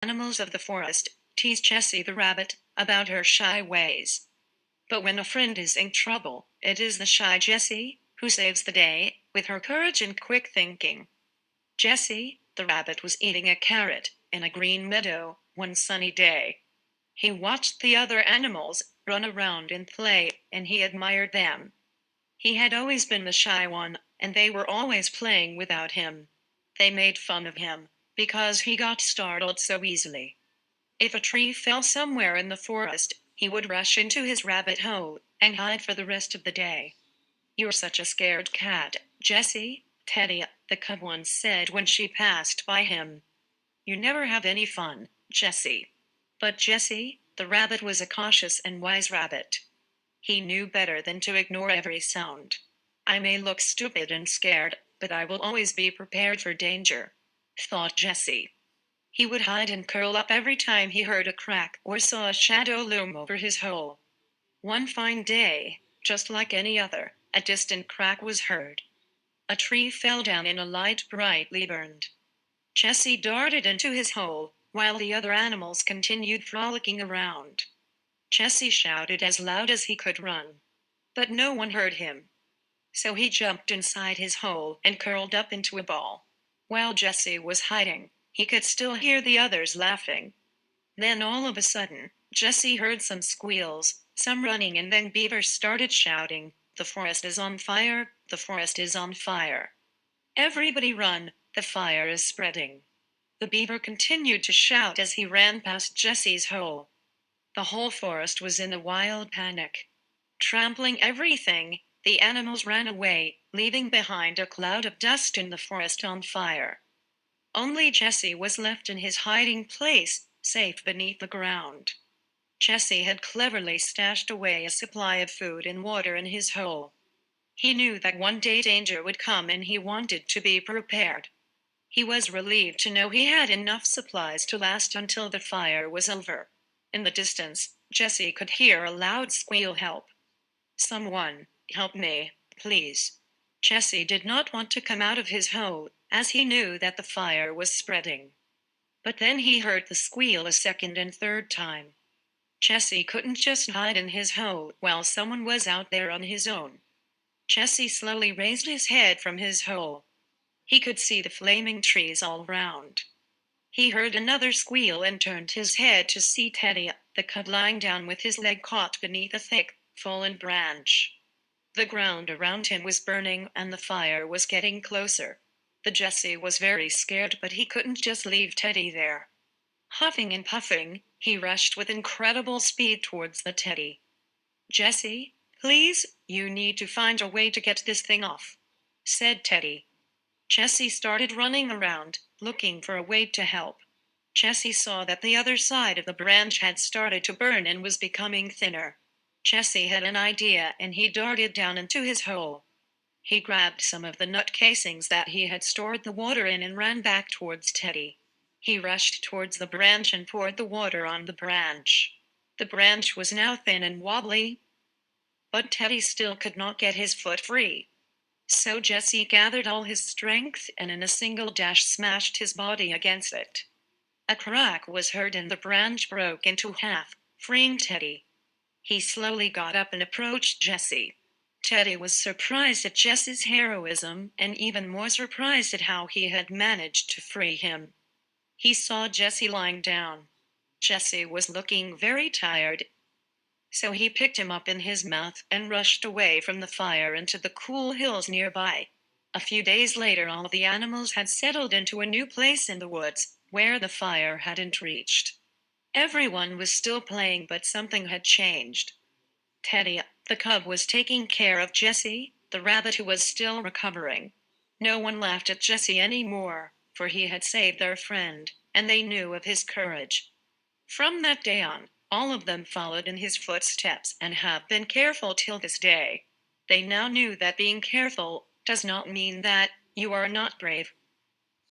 animals of the forest tease Jessie the rabbit about her shy ways. But when a friend is in trouble, it is the shy Jessie who saves the day with her courage and quick thinking. Jessie the rabbit was eating a carrot in a green meadow one sunny day. He watched the other animals run around and play, and he admired them. He had always been the shy one, and they were always playing without him. They made fun of him because he got startled so easily. If a tree fell somewhere in the forest, he would rush into his rabbit hole and hide for the rest of the day. "You're such a scared cat, Jessie," Teddy, the cub, once said when she passed by him. "You never have any fun, Jessie." But Jessie the rabbit was a cautious and wise rabbit. He knew better than to ignore every sound. "I may look stupid and scared, but I will always be prepared for danger," thought Jessie. He would hide and curl up every time he heard a crack or saw a shadow loom over his hole. One fine day, just like any other, a distant crack was heard. A tree fell down and a light brightly burned. Jessie darted into his hole, while the other animals continued frolicking around. Jessie shouted as loud as he could run. But no one heard him. So he jumped inside his hole and curled up into a ball. While Jessie was hiding, he could still hear the others laughing. Then all of a sudden, Jessie heard some squeals, some running, and then beavers started shouting, "The forest is on fire! The forest is on fire! Everybody run! The fire is spreading!" The beaver continued to shout as he ran past Jessie's hole. The whole forest was in a wild panic. Trampling everything, the animals ran away, leaving behind a cloud of dust in the forest on fire. Only Jessie was left in his hiding place, safe beneath the ground. Jessie had cleverly stashed away a supply of food and water in his hole. He knew that one day danger would come, and he wanted to be prepared. He was relieved to know he had enough supplies to last until the fire was over. In the distance, Jessie could hear a loud squeal. "Help! Someone, help me, please." Jessie did not want to come out of his hole, as he knew that the fire was spreading. But then he heard the squeal a second and third time. Jessie couldn't just hide in his hole while someone was out there on his own. Jessie slowly raised his head from his hole. He could see the flaming trees all round. He heard another squeal and turned his head to see Teddy, the cub, lying down with his leg caught beneath a thick, fallen branch. The ground around him was burning and the fire was getting closer. The Jessie was very scared, but he couldn't just leave Teddy there. Huffing and puffing, he rushed with incredible speed towards the Teddy. "Jessie, please, you need to find a way to get this thing off," said Teddy. Jessie started running around, looking for a way to help. Jessie saw that the other side of the branch had started to burn and was becoming thinner. Jessie had an idea, and he darted down into his hole. He grabbed some of the nut casings that he had stored the water in and ran back towards Teddy. He rushed towards the branch and poured the water on the branch. The branch was now thin and wobbly, but Teddy still could not get his foot free. So Jessie gathered all his strength and in a single dash smashed his body against it. A crack was heard and the branch broke into half, freeing Teddy. He slowly got up and approached Jessie. Teddy was surprised at Jessie's heroism and even more surprised at how he had managed to free him. He saw Jessie lying down. Jessie was looking very tired, so he picked him up in his mouth and rushed away from the fire into the cool hills nearby. A few days later, all the animals had settled into a new place in the woods, where the fire hadn't reached. Everyone was still playing, but something had changed. Teddy, the cub, was taking care of Jessie, the rabbit, who was still recovering. No one laughed at Jessie anymore, for he had saved their friend, and they knew of his courage. From that day on, all of them followed in his footsteps and have been careful till this day. They now knew that being careful does not mean that you are not brave.